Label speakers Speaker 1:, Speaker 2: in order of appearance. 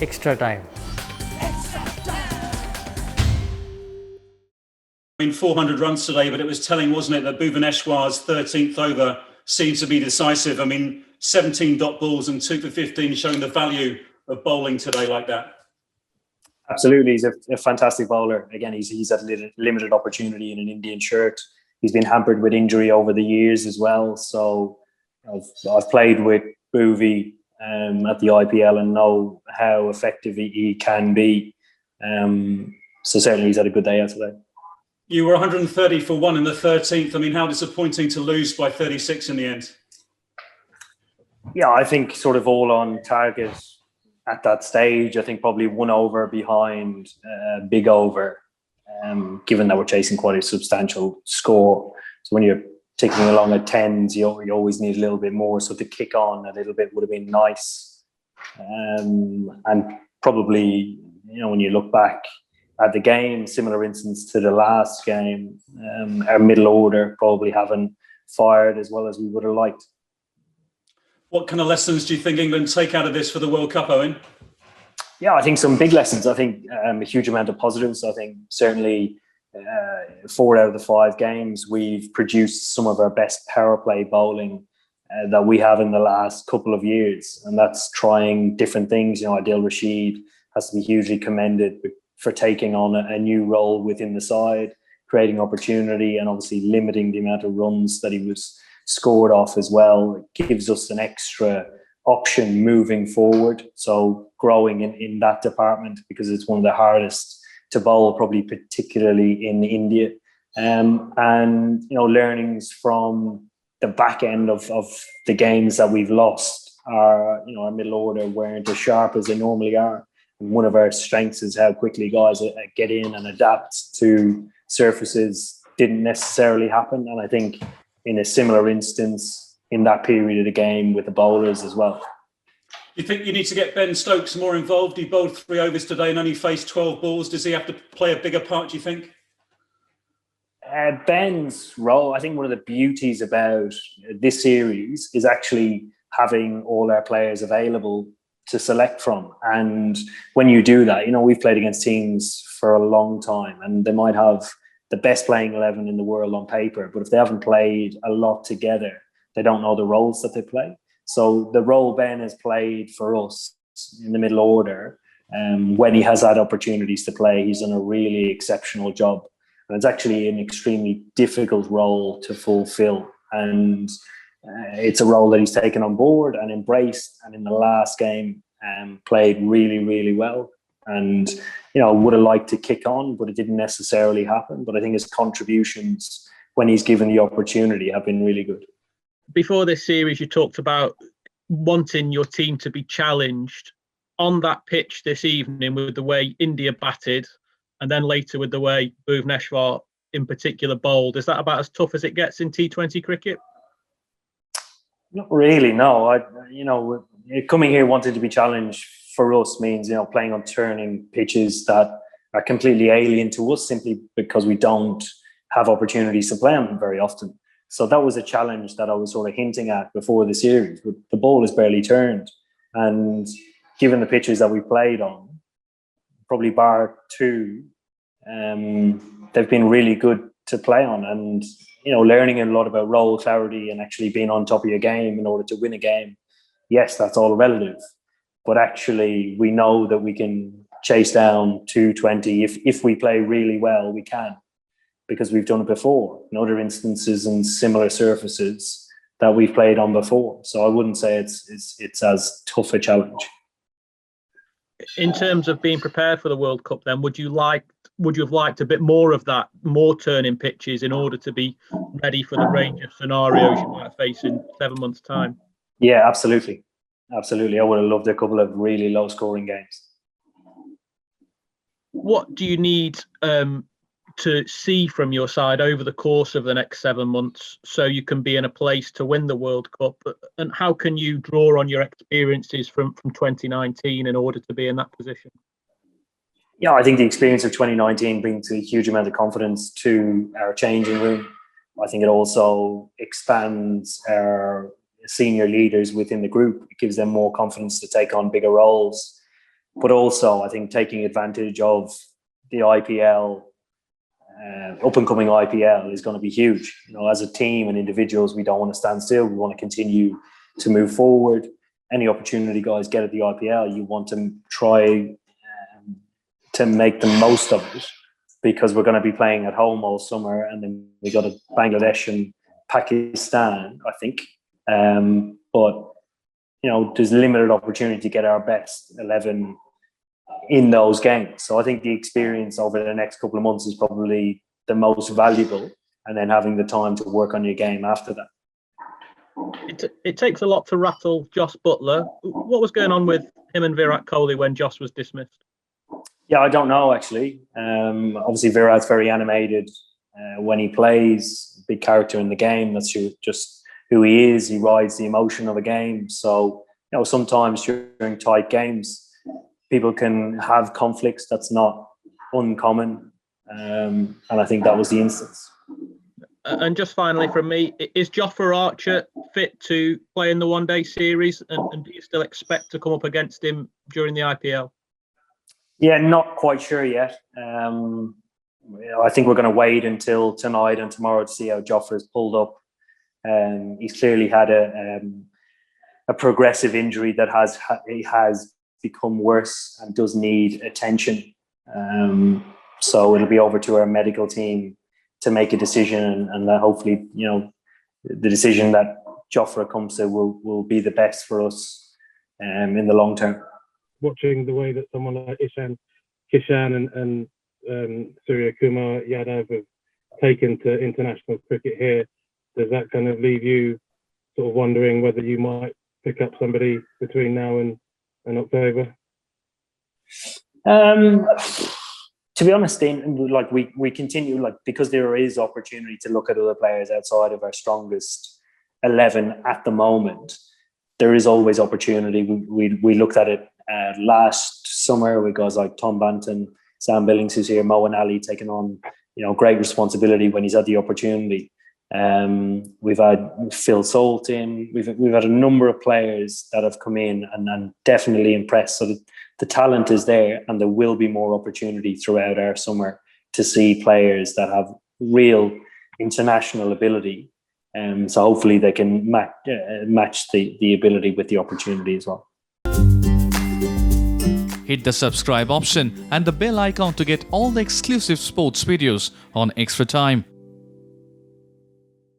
Speaker 1: extra time.
Speaker 2: 400 runs today, but it was telling, wasn't it, that Bhuvneshwar's 13th over seems to be decisive. 17 dot balls and 2 for 15, showing the value of bowling today like that.
Speaker 3: Absolutely, he's a fantastic bowler. Again, he's had limited opportunity in an Indian shirt. He's been hampered with injury over the years as well. So I've played with Bhuvi at the IPL and know how effective he can be. So certainly he's had a good day out today.
Speaker 2: You were 130 for 1 in the 13th. How disappointing to lose by 36 in the end.
Speaker 3: Yeah, I think sort of all on target at that stage. I think probably 1 over behind big over, given that we're chasing quite a substantial score. So when you're ticking along at tens, you always need a little bit more. So to kick on a little bit would have been nice. And probably, when you look back at the game, similar instance to the last game, our middle order probably haven't fired as well as we would have liked.
Speaker 2: What kind of lessons do you think England take out of this for the World Cup, Eoin?
Speaker 3: Yeah, I think some big lessons. I think a huge amount of positives. I think certainly 4 out of the 5 games, we've produced some of our best power play bowling that we have in the last couple of years. And that's trying different things. Adil Rashid has to be hugely commended for taking on a new role within the side, creating opportunity and obviously limiting the amount of runs that he was scored off as well. It gives us an extra option moving forward. So growing in that department, because it's one of the hardest to bowl, probably particularly in India. And learnings from the back end of the games that we've lost. Our middle order weren't as sharp as they normally are. And one of our strengths is how quickly guys get in and adapt to surfaces. Didn't necessarily happen. And I think in a similar instance in that period of the game with the bowlers as well.
Speaker 2: You think you need to get Ben Stokes more involved? He bowled 3 overs today and only faced 12 balls. Does he have to play a bigger part, do you think?
Speaker 3: Ben's role, I think one of the beauties about this series is actually having all our players available to select from. And when you do that, we've played against teams for a long time and they might have the best playing 11 in the world on paper, but if they haven't played a lot together, they don't know the roles that they play. So the role Ben has played for us in the middle order, when he has had opportunities to play, he's done a really exceptional job. And it's actually an extremely difficult role to fulfill. And it's a role that he's taken on board and embraced. And in the last game, played really, really well. And, would have liked to kick on, but it didn't necessarily happen. But I think his contributions when he's given the opportunity have been really good.
Speaker 4: Before this series, you talked about wanting your team to be challenged on that pitch this evening with the way India batted and then later with the way Bhuvneshwar in particular bowled. Is that about as tough as it gets in T20 cricket?
Speaker 3: Not really, no. Coming here wanting to be challenged for us means, playing on turning pitches that are completely alien to us simply because we don't have opportunities to play on them very often. So that was a challenge that I was sort of hinting at before the series. But the ball is barely turned. And given the pitches that we played on, probably bar 2, they've been really good to play on. And, learning a lot about role clarity and actually being on top of your game in order to win a game. Yes, that's all relative. But actually, we know that we can chase down 220. If we play really well, we can, because we've done it before in other instances and similar surfaces that we've played on before. So I wouldn't say it's as tough a challenge.
Speaker 4: In terms of being prepared for the World Cup, then would you have liked a bit more of that, more turning pitches in order to be ready for the range of scenarios you might face in 7 months' time?
Speaker 3: Yeah, absolutely. Absolutely. I would have loved a couple of really low scoring games.
Speaker 4: What do you need to see from your side over the course of the next 7 months so you can be in a place to win the World Cup? And how can you draw on your experiences from 2019 in order to be in that position?
Speaker 3: Yeah, I think the experience of 2019 brings a huge amount of confidence to our changing room. I think it also expands our senior leaders within the group. It gives them more confidence to take on bigger roles. but also I think taking advantage of the IPL, up and coming IPL is going to be huge. You know, as a team and individuals, we don't want to stand still. We want to continue to move forward. Any opportunity guys get at the IPL, you want to try to make the most of it, because we're going to be playing at home all summer, and then we got to Bangladesh and Pakistan, I think. But you know, there's limited opportunity to get our best 11 in those games. So I think the experience over the next couple of months is probably the most valuable, and then having the time to work on your game after that.
Speaker 4: It takes a lot to rattle Josh Buttler. What was going on with him and Virat Kohli when Josh was dismissed?
Speaker 3: Yeah, I don't know, actually. Obviously, Virat's very animated when he plays, big character in the game. That's just who he is. He rides the emotion of a game. So, you know, sometimes during tight games, people can have conflicts. That's not uncommon. And I think that was the instance.
Speaker 4: And just finally from me, is Jofra Archer fit to play in the one-day series? And do you still expect to come up against him during the IPL? Yeah,
Speaker 3: not quite sure yet. I think we're going to wait until tonight and tomorrow to see how Jofra's pulled up. He's clearly had a progressive injury that has become worse and does need attention. So it'll be over to our medical team to make a decision, and that hopefully, you know, the decision that Jofra comes to will be the best for us in the long term.
Speaker 1: Watching the way that someone like Kishan and Surya Kumar Yadav have taken to international cricket here, does that kind of leave you sort of wondering whether you might pick up somebody between now and October?
Speaker 3: To be honest, Dean, like we continue, like, because there is opportunity to look at other players outside of our strongest 11 at the moment. There is always opportunity. We looked at it last summer with guys like Tom Banton, Sam Billings, who's here, Moeen Ali taking on, you know, great responsibility when he's had the opportunity. We've had Phil Salt in. We've had a number of players that have come in and definitely impressed. So the talent is there, and there will be more opportunity throughout our summer to see players that have real international ability. So hopefully they can match the ability with the opportunity as well.
Speaker 5: Hit the subscribe option and the bell icon to get all the exclusive sports videos on Extra Time.